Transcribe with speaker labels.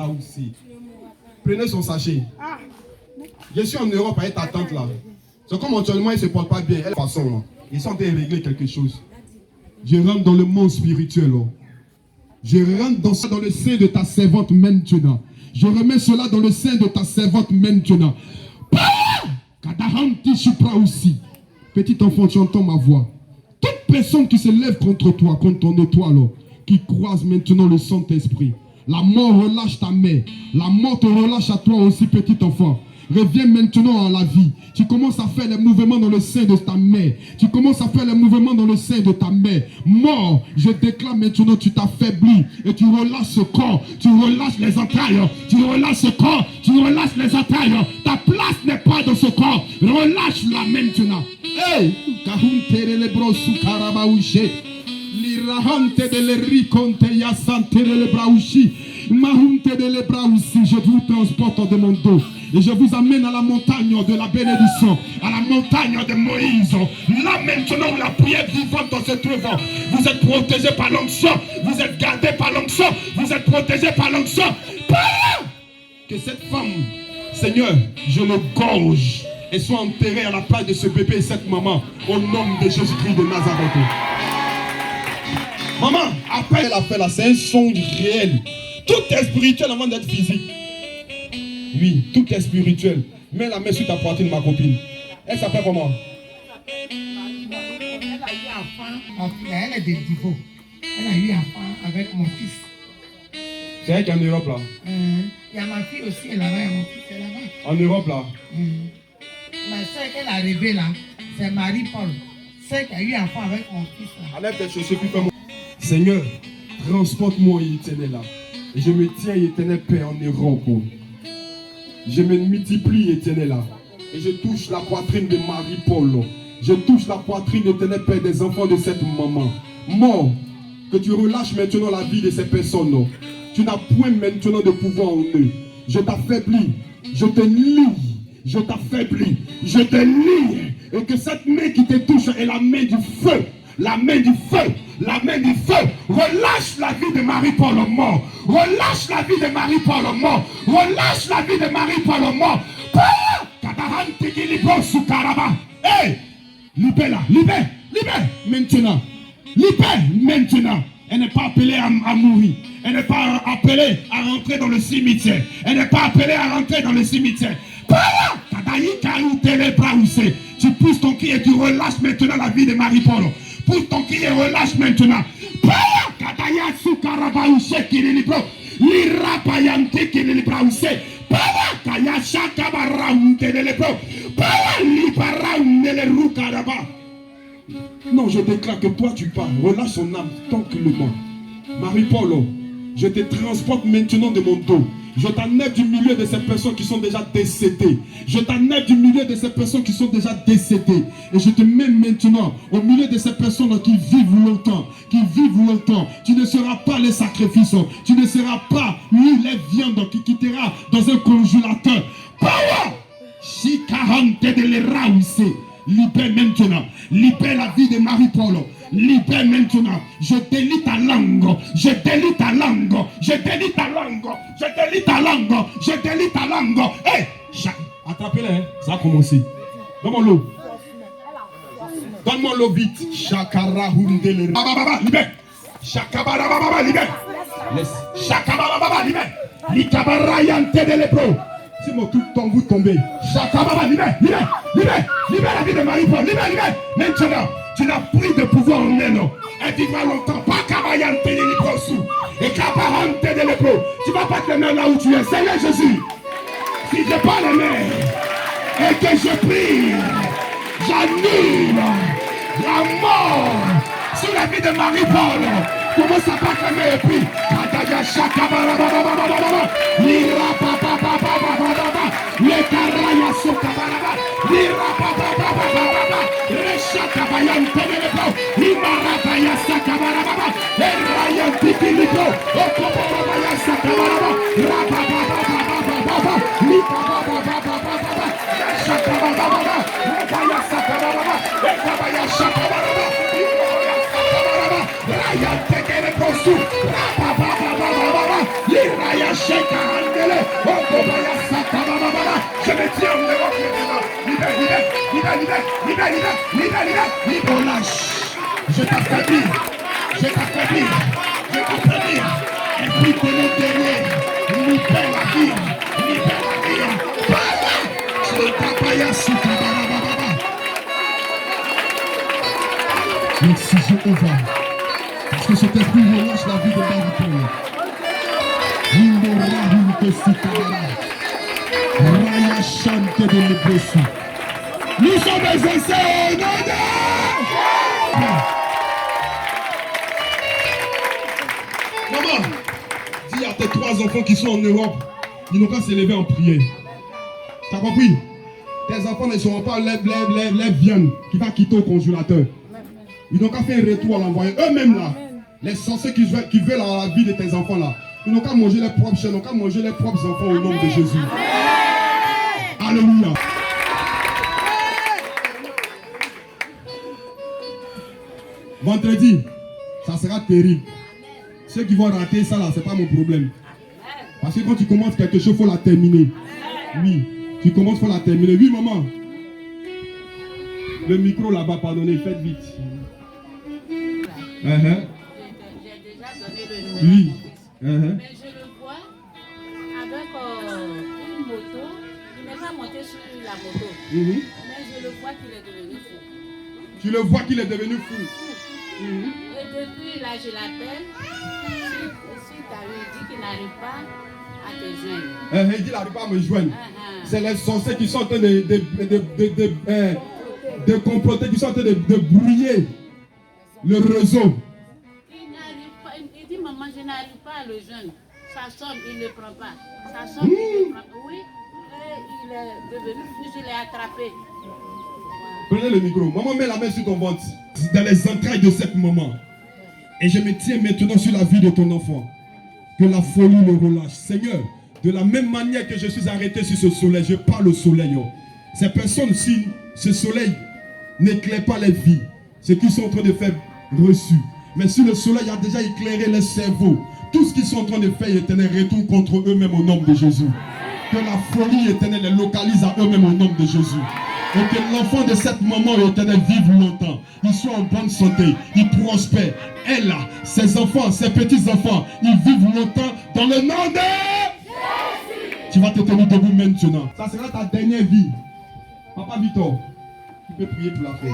Speaker 1: aussi. Prenez son sachet. Je suis en Europe avec ta tante là. C'est comme actuellement, il ne se porte pas bien. Elle façon là. Ils sont en train de régler quelque chose. Je rentre dans le monde spirituel. Là. Je rentre dans le sein de ta servante maintenant. Je remets cela dans le sein de ta servante maintenant. Aussi. Petit enfant, tu entends ma voix. Toute personne qui se lève contre toi, contre ton étoile, qui croise maintenant le Saint-Esprit, la mort relâche ta main. La mort te relâche à toi aussi, petit enfant. Reviens maintenant à la vie. Tu commences à faire les mouvements dans le sein de ta main. Tu commences à faire les mouvements dans le sein de ta main. Mort, je déclare maintenant, tu t'affaiblis et tu relâches ce corps. Tu relâches les entrailles. Tu relâches ce corps. Tu relâches les entrailles. Ta place n'est pas dans ce corps. Relâche-la maintenant. Hey! L'irahante de l'ericonte yasante de l'ebraouchi. Mahunte de l'ebraouchi. Je vous transporte de mon dos. Et je vous amène à la montagne de la bénédiction, à la montagne de Moïse. Là maintenant, la prière vivante se trouve. Vous êtes protégé par l'onction, vous êtes gardé par l'onction, vous êtes protégé par l'onction. Que cette femme, Seigneur, je le gorge et soit enterrée à la place de ce bébé et cette maman, au nom de Jésus-Christ de Nazareth. Maman, après elle a fait là, c'est un songe réel. Tout est spirituel avant d'être physique. Oui, tout est spirituel. Mets la main sur ta poitrine, ma copine. Elle s'appelle comment?
Speaker 2: Elle a eu un enfant, elle est de Divo. Elle a eu un enfant avec mon fils.
Speaker 1: C'est elle qui est en Europe là?
Speaker 2: Il y a ma fille aussi, elle a mon fils, elle est là-bas.
Speaker 1: En Europe là?
Speaker 2: Ma soeur qu'elle est arrivée là, c'est Marie-Paul. Celle qui a eu un enfant avec mon fils là.
Speaker 1: Enlève tes chaussures, puis fais-moi. Seigneur, transporte-moi, éternel là. Et je me tiens, éternel Père, en Europe. Je me multiplie, éternel là. Et je touche la poitrine de Marie-Paul. Je touche la poitrine, éternel Père, des enfants de cette maman. Mort, que tu relâches maintenant la vie de ces personnes. Tu n'as point maintenant de pouvoir en eux. Je t'affaiblis. Je te lie. Je t'affaiblis. Je te lie. Et que cette main qui te touche est la main du feu. La main du feu. La main du feu. Relâche la vie de Marie-Paul mort. Relâche la vie de Marie-Paul mort. Relâche la vie de Marie-Paul mort. Hey! Libère-la. Libère. Libère. Maintenant. Libère. Maintenant. Elle n'est pas appelée à mourir. Elle n'est pas appelée à rentrer dans le cimetière. Elle n'est pas appelée à rentrer dans le cimetière. Tu pousses ton cri et tu relâches maintenant la vie de Marie-Paul. Pousse ton cri et relâche maintenant. Non, je déclare que toi tu parles. Relâche son âme tranquillement. Marie-Paul, je te transporte maintenant de mon dos. Je t'enlève du milieu de ces personnes qui sont déjà décédées. Je t'enlève du milieu de ces personnes qui sont déjà décédées. Et je te mets maintenant au milieu de ces personnes qui vivent longtemps. Qui vivent longtemps. Tu ne seras pas les sacrifices. Tu ne seras pas ni les viandes qui quittera dans un congélateur. Power! Chikarante de l'Eraouissé. Libère maintenant. Libère la vie de Marie-Paul. Libère maintenant. Je délie ta langue. Je délie ta langue. Je délie ta langue. Je délie ta langue. Je délie ta langue. Hé! Attrapez-les. Hein? Ça a commencé. Donne-moi l'eau. Donne-moi l'eau vite. Chakara hundele. Baba, libère. Chakabara baba, libère. Laisse. Chakabara baba, libère. Likabara yante de l'épro. Si mon tout temps vous tombez. Chakabara, libère. Libère. Libère. Libère la vie de Marie-Paul. Libère. Libère. Maintenant. Tu n'as plus de pouvoir en elle. Elle vivra longtemps. Pas Kabayante de l'Ibrosou. Et Kabarante de l'Épro. Tu vas pas te mettre là où tu es. Seigneur Jésus. Si je parle les mains et que je prie, j'annule la mort sur la vie de Marie-Paul. Commence à pas cramer et puis. Kadaya Shakabara Baba. Lira Papa Baba. Le Karaya Sokabaraba. Lira Papa. Reshakabayan Penelebo, Imarabaya Sakabaraba, Erayan Tikilipo, Okobarabaya Sakabaraba, Rabababa, Likababa, Shakabaraba, Rabaya Sakabaraba, Ekabaya Shakabaraba, Rayan Tekeleposu, Rabababa, Liraya Shekara. Je me tiens en Europe maintenant. Libère. Relâche. Je t'affaiblis. Esprit de l'intérieur. Libère la vie. Merci Jéhovah. Parce que cet esprit relâche la vie de David. Raya chante de l'Écosse. Nous sommes des essais. Maman, dis à tes 3 enfants qui sont en Europe, ils n'ont qu'à s'élever en prière. T'as compris? Tes enfants ne seront pas les viandes qui va quitter au congélateur. Ils n'ont qu'à faire un retour à l'envoyer. Eux-mêmes là, les sorciers qui veulent la vie de tes enfants là, ils n'ont qu'à manger les propres chiens, ils n'ont qu'à manger les propres enfants au nom de Jésus. Alléluia. Vendredi, ça sera terrible. Ceux qui vont rater ça là, c'est pas mon problème. Parce que quand tu commences quelque chose, il faut la terminer. Oui, tu commences, il faut la terminer. Oui, maman. Le micro là-bas, pardonnez, faites vite.
Speaker 3: J'ai déjà donné le numéro.
Speaker 1: Oui.
Speaker 3: Mais je le vois avec une moto. Il n'est pas monté sur la moto. Mais je le vois qu'il est devenu fou.
Speaker 1: Tu le vois qu'il est devenu fou.
Speaker 3: Et depuis là, je l'appelle. Si tu as dit qu'il n'arrive pas à te joindre.
Speaker 1: Il dit qu'il n'arrive pas à me joindre. C'est les sorciers qui sont en train de comploter, qui sont en train de brouiller le réseau.
Speaker 3: Il n'arrive pas. Il dit, maman, je n'arrive pas à le joindre. Ça sonne, il ne prend pas. Ça sonne, il ne prend pas. Oui, il est devenu fou, je l'ai attrapé.
Speaker 1: Prenez le micro. Maman, mets la main sur ton ventre. Dans les entrailles de cette maman. Et je me tiens maintenant sur la vie de ton enfant. Que la folie le relâche. Seigneur, de la même manière que je suis arrêté sur ce soleil, je parle au soleil. Ces personnes, si ce soleil n'éclaire pas les vies, ce qu'ils sont en train de faire reçu. Mais si le soleil a déjà éclairé les cerveaux, tout ce qu'ils sont en train de faire, éternel, retourne contre eux-mêmes au nom de Jésus. Que la folie éternelle les localise à eux-mêmes au nom de Jésus. Et que l'enfant de cette maman éternelle vive longtemps. Il soit en bonne santé, il prospère. Elle là, ses enfants, ses petits-enfants, ils vivent longtemps dans le nom de Jésus. Tu vas te tenir debout maintenant. Ça sera ta dernière vie. Papa Victor, tu peux prier pour la fête.